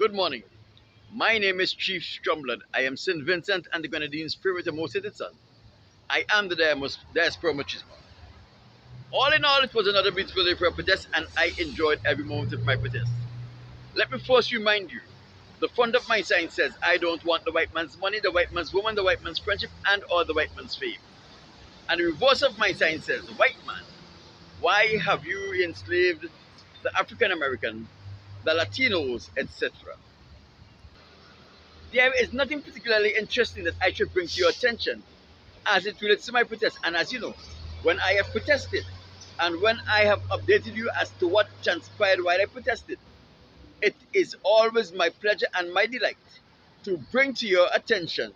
Good morning. My name is Chief Strumblood. I am St. Vincent and the Grenadines' favorite and most hated son. I am the diaspora machismo. All in all, it was another beautiful day for a protest, and I enjoyed every moment of my protest. Let me first remind you, the front of my sign says, I don't want the white man's money, the white man's woman, the white man's friendship, and or the white man's fame. And the reverse of my sign says, white man, why have you enslaved the African American, the Latinos, etc.? There is nothing particularly interesting that I should bring to your attention as it relates to my protest. And as you know, when I have protested and when I have updated you as to what transpired while I protested, it is always my pleasure and my delight to bring to your attention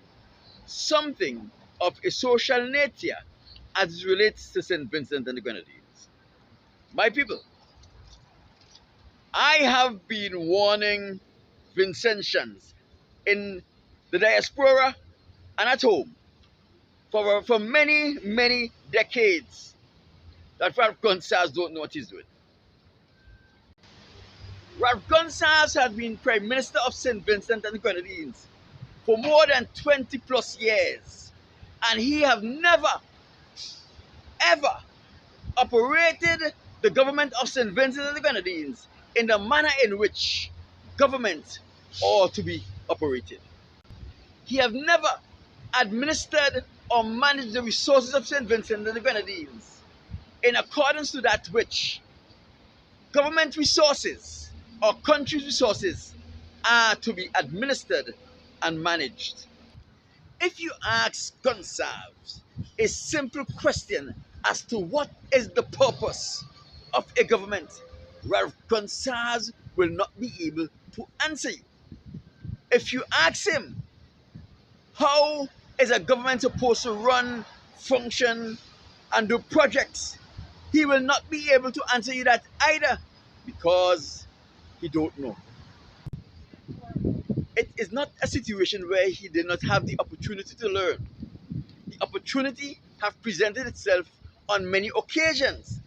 something of a social nature as it relates to St. Vincent and the Grenadines. My people, I have been warning Vincentians in the diaspora and at home for many, many decades that Ralph Gonsalves don't know what he's doing. Ralph Gonsalves has been Prime Minister of St. Vincent and the Grenadines for more than 20 plus years, and he have never, ever operated the government of St. Vincent and the Grenadines in the manner in which government ought to be operated. He have never administered or managed the resources of St. Vincent and the Grenadines in accordance to that which government resources or country's resources are to be administered and managed. If you ask Gonsalves a simple question as to what is the purpose of a government, Ralph Gonsalves will not be able to answer you. If you ask him, how is a government supposed to run, function, and do projects, he will not be able to answer you that either, because he don't know. It is not a situation where he did not have the opportunity to learn. The opportunity have presented itself on many occasions,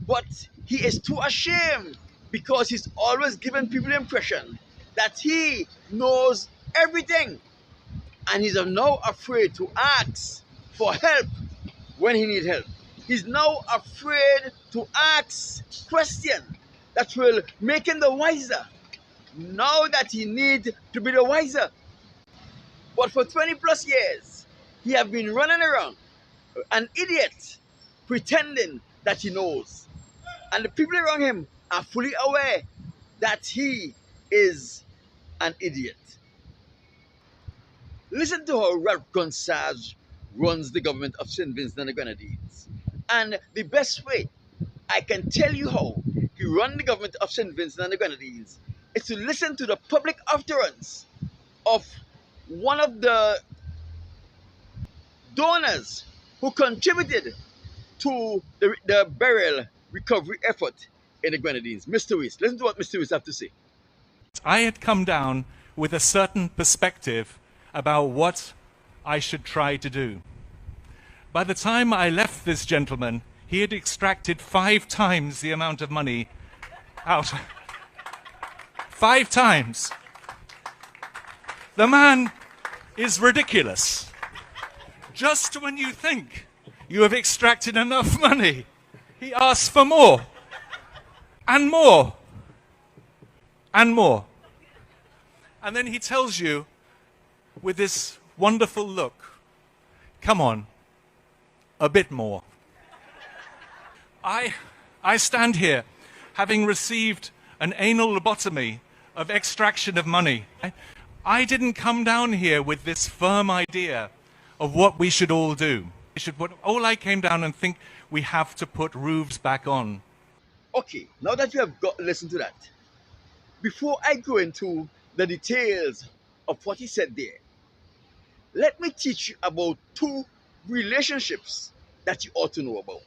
but he is too ashamed because he's always given people the impression that he knows everything, and he's now afraid to ask for help when he needs help. He's now afraid to ask questions that will make him the wiser, now that he needs to be the wiser. But for 20 plus years, he have been running around, an idiot, pretending that he knows. And the people around him are fully aware that he is an idiot. Listen to how Ralph Gonsalves runs the government of St. Vincent and the Grenadines. And the best way I can tell you how he runs the government of St. Vincent and the Grenadines is to listen to the public utterance of one of the donors who contributed to the burial recovery effort in the Grenadines, Mr. Weiss. Listen to what Mr. Weiss have to say. I had come down with a certain perspective about what I should try to do. By the time I left this gentleman, he had extracted 5 times the amount of money out. 5 times. The man is ridiculous. Just when you think you have extracted enough money, he asks for more, and more, and more. And then he tells you with this wonderful look, come on, a bit more. I stand here having received an anal lobotomy of extraction of money. I didn't come down here with this firm idea of what we should all do. All I came down and think we have to put roofs back on. Okay, now that you have listened to that, before I go into the details of what he said there, let me teach you about 2 relationships that you ought to know about.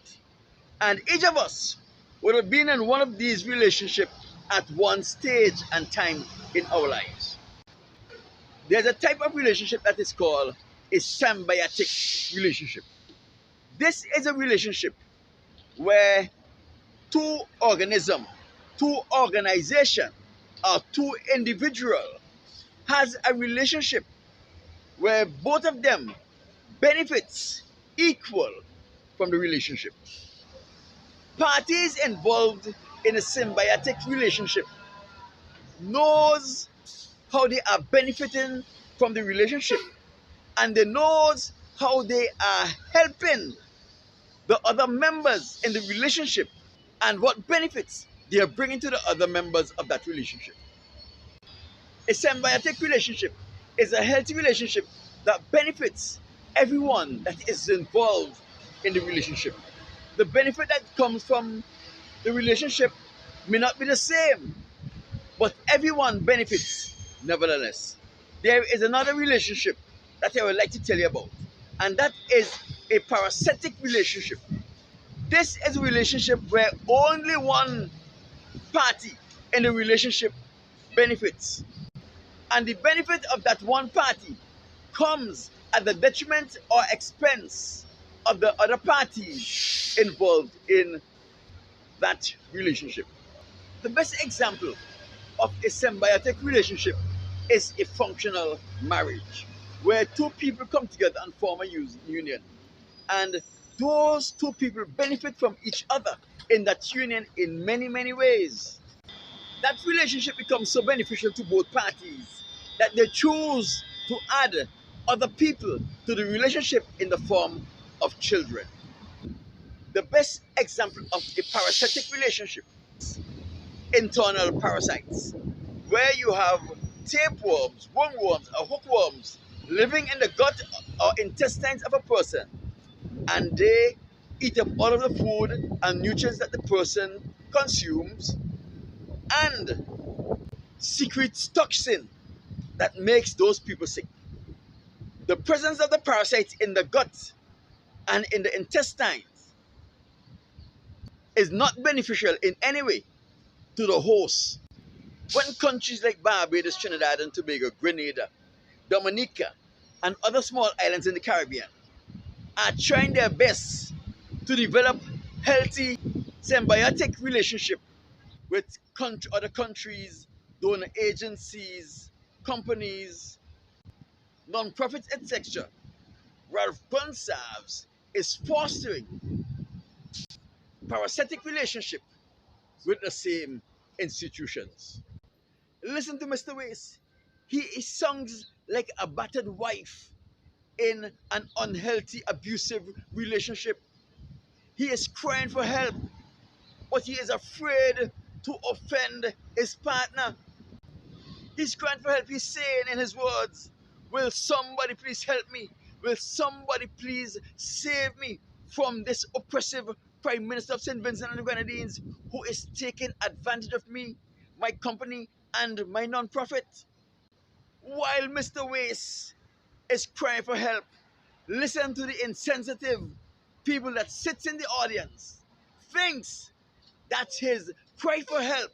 And each of us would have been in one of these relationships at one stage and time in our lives. There's a type of relationship that is called a symbiotic relationship. This is a relationship where 2 organisms, 2 organizations or two individual has a relationship where both of them benefits equal from the relationship. Parties involved in a symbiotic relationship knows how they are benefiting from the relationship, and they knows how they are helping the other members in the relationship and what benefits they are bringing to the other members of that relationship. A symbiotic relationship is a healthy relationship that benefits everyone that is involved in the relationship. The benefit that comes from the relationship may not be the same, but everyone benefits nevertheless. There is another relationship that I would like to tell you about, and that is a parasitic relationship. This is a relationship where only one party in the relationship benefits, and the benefit of that one party comes at the detriment or expense of the other parties involved in that relationship. The best example of a symbiotic relationship is a functional marriage, where two people come together and form a union. And those two people benefit from each other in that union in many, many ways. That relationship becomes so beneficial to both parties that they choose to add other people to the relationship in the form of children. The best example of a parasitic relationship, internal parasites, where you have tapeworms, wormworms, or hookworms living in the gut or intestines of a person, and they eat up all of the food and nutrients that the person consumes and secretes toxin that makes those people sick. The presence of the parasites in the gut and in the intestines is not beneficial in any way to the host. When countries like Barbados, Trinidad and Tobago, Grenada, Dominica, and other small islands in the Caribbean are trying their best to develop healthy symbiotic relationship with other countries, donor agencies, companies, non-profits, etc. Ralph Gonsalves is fostering parasitic relationship with the same institutions. Listen to Mr. Wace. He sounds like a battered wife in an unhealthy, abusive relationship. He is crying for help, but he is afraid to offend his partner. He's crying for help. He's saying in his words, will somebody please help me? Will somebody please save me from this oppressive Prime Minister of St. Vincent and the Grenadines who is taking advantage of me, my company, and my non-profit? While Mr. Wace is crying for help, listen to the insensitive people that sits in the audience, thinks that his cry for help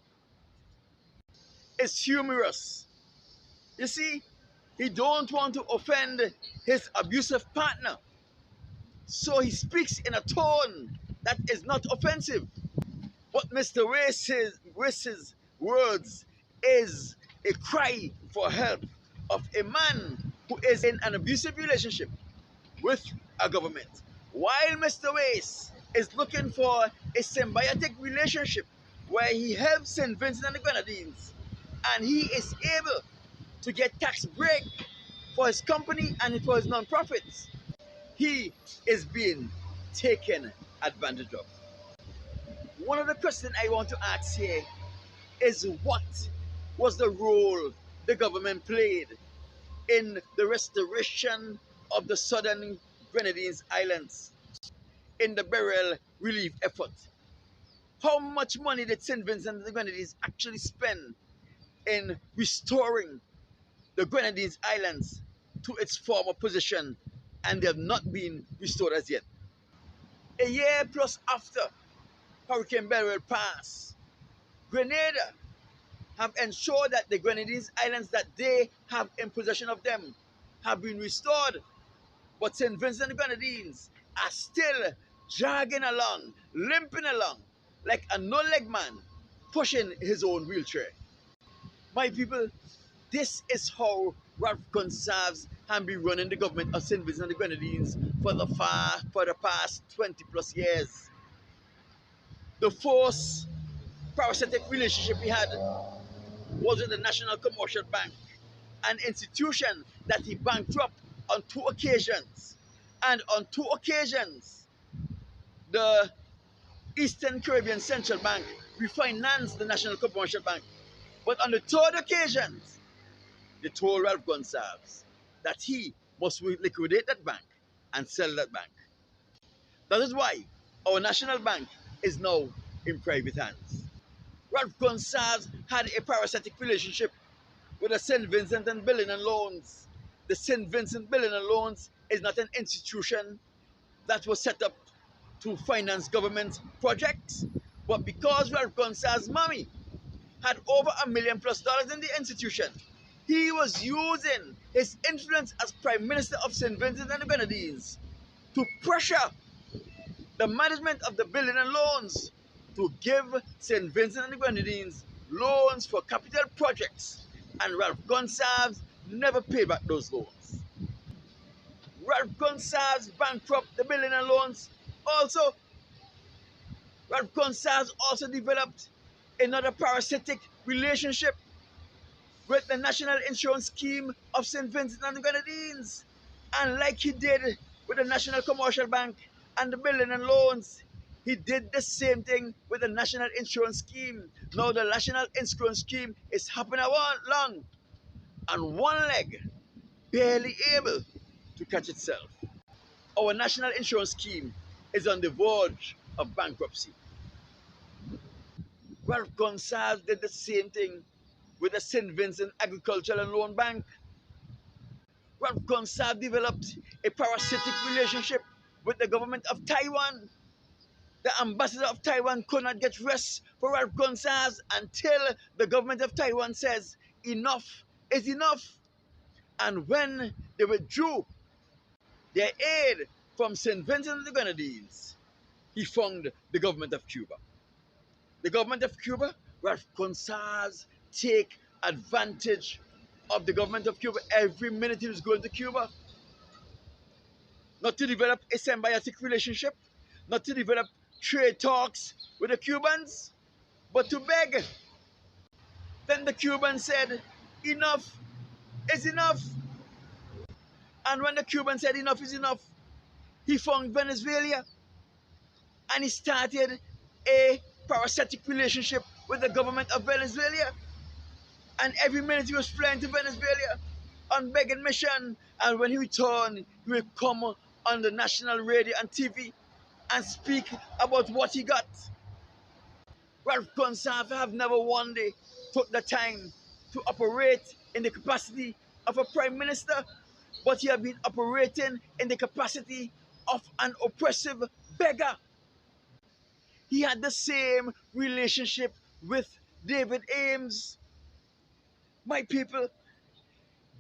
is humorous. You see, he don't want to offend his abusive partner, so he speaks in a tone that is not offensive. But Mr. Wace's words is a cry for help of a man who is in an abusive relationship with a government, while Mr. Wace is looking for a symbiotic relationship where he helps St. Vincent and the Grenadines and he is able to get tax break for his company and for his non-profits. He is being taken advantage of. One of the questions I want to ask here is, what was the role the government played in the restoration of the southern Grenadines Islands in the burial relief effort? How much money did St. Vincent and the Grenadines actually spend in restoring the Grenadines Islands to its former position, and they have not been restored as yet? A year plus after Hurricane Beryl passed, Grenada have ensured that the Grenadines Islands that they have in possession of them have been restored, but St. Vincent and the Grenadines are still dragging along, limping along like a no-leg man pushing his own wheelchair. My people, this is how Ralph Gonsalves has been running the government of St. Vincent and the Grenadines for the past 20 plus years. The first parasitic relationship he had was with the National Commercial Bank, an institution that he bankrupted on 2 occasions. And on 2 occasions, the Eastern Caribbean Central Bank refinanced the National Commercial Bank. But on the third occasion, they told Ralph Gonsalves that he must liquidate that bank and sell that bank. That is why our national bank is now in private hands. Ralph Gonsalves had a parasitic relationship with the St. Vincent and Billing and Loans. The St. Vincent Billing and Loans is not an institution that was set up to finance government projects, but because Ralph Gonsalves' mommy had over $1 million plus in the institution, he was using his influence as Prime Minister of St. Vincent and the Grenadines to pressure the management of the Billing and Loans to give St. Vincent and the Grenadines loans for capital projects, and Ralph Gonsalves never paid back those loans. Ralph Gonsalves bankrupted the Billing and Loans. Also, Ralph Gonsalves also developed another parasitic relationship with the National Insurance Scheme of St. Vincent and the Grenadines. And like he did with the National Commercial Bank and the Billing and Loans, he did the same thing with the National Insurance Scheme. Now the National Insurance Scheme is hopping along on one leg, barely able to catch itself. Our National Insurance Scheme is on the verge of bankruptcy. Ralph Gonsalves did the same thing with the St. Vincent Agricultural and Loan Bank. Ralph Gonsalves developed a parasitic relationship with the government of Taiwan. The ambassador of Taiwan could not get rest for Ralph Gonsalves until the government of Taiwan says enough is enough. And when they withdrew their aid from St. Vincent and the Grenadines, he found the government of Cuba. The government of Cuba, Ralph Gonsalves take advantage of the government of Cuba every minute he was going to Cuba. Not to develop a symbiotic relationship, not to develop trade talks with the Cubans, but to beg. Then the Cubans said, enough is enough. And when the Cubans said enough is enough, he found Venezuela and he started a parasitic relationship with the government of Venezuela. And every minute he was flying to Venezuela on begging mission. And when he returned, he would come on the national radio and TV and speak about what he got. Ralph Gonsalves have never one day took the time to operate in the capacity of a prime minister, but he have been operating in the capacity of an oppressive beggar. He had the same relationship with David Ames. My people,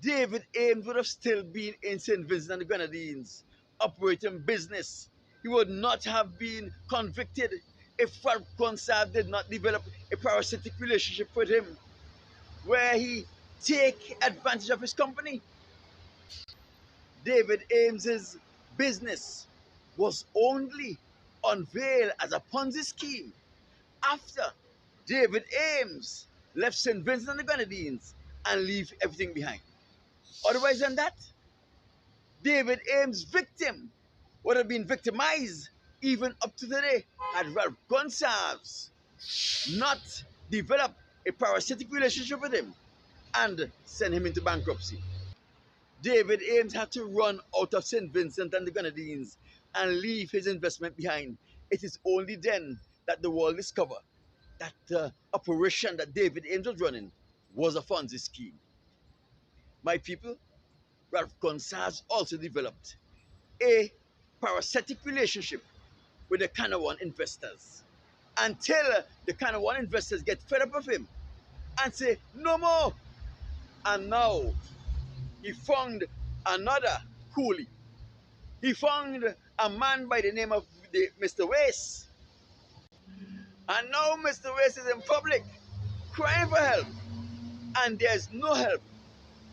David Ames would have still been in St. Vincent and the Grenadines, operating business. He would not have been convicted if Ralph Gonsalves did not develop a parasitic relationship with him, where he take advantage of his company. David Ames's business was only unveiled as a Ponzi scheme after David Ames left St. Vincent and the Grenadines and leave everything behind. Otherwise than that, David Ames' victim would have been victimized even up to today had Ralph Gonsalves not developed a parasitic relationship with him and send him into bankruptcy. David Ames had to run out of St. Vincent and the Grenadines and leave his investment behind. It is only then that the world discovered that the operation that David Ames was running was a Ponzi scheme. My people, Ralph Gonsalves also developed a parasitic relationship with the Canada investors until the Canada investors get fed up of him and say, no more. And now he found another coolie. He found a man by the name of Mr. Wace. And now Mr. Wace is in public crying for help and there's no help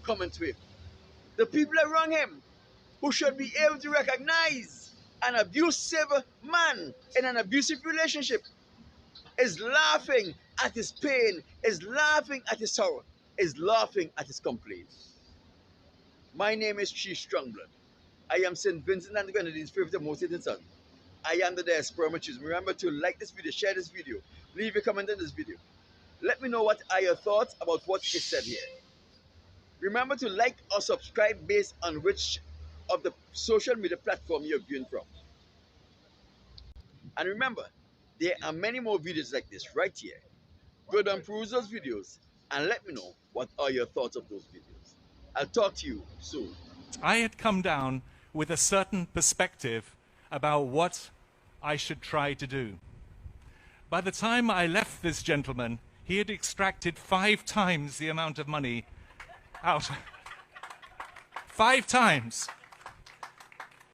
coming to him. The people around him who should be able to recognize an abusive man in an abusive relationship is laughing at his pain, is laughing at his sorrow, is laughing at his complaint. My name is Chief Strongblood. I am St. Vincent and the Grenadines' favorite and most hated son. I am the diaspora choose. Remember to like this video, share this video, leave a comment on this video. Let me know what are your thoughts about what is said here. Remember to like or subscribe based on which of the social media platform you're viewing from. And remember, there are many more videos like this right here. Go down, peruse those videos, and let me know what are your thoughts of those videos. I'll talk to you soon. I had come down with a certain perspective about what I should try to do. By the time I left this gentleman, he had extracted 5 times the amount of money out. 5 times.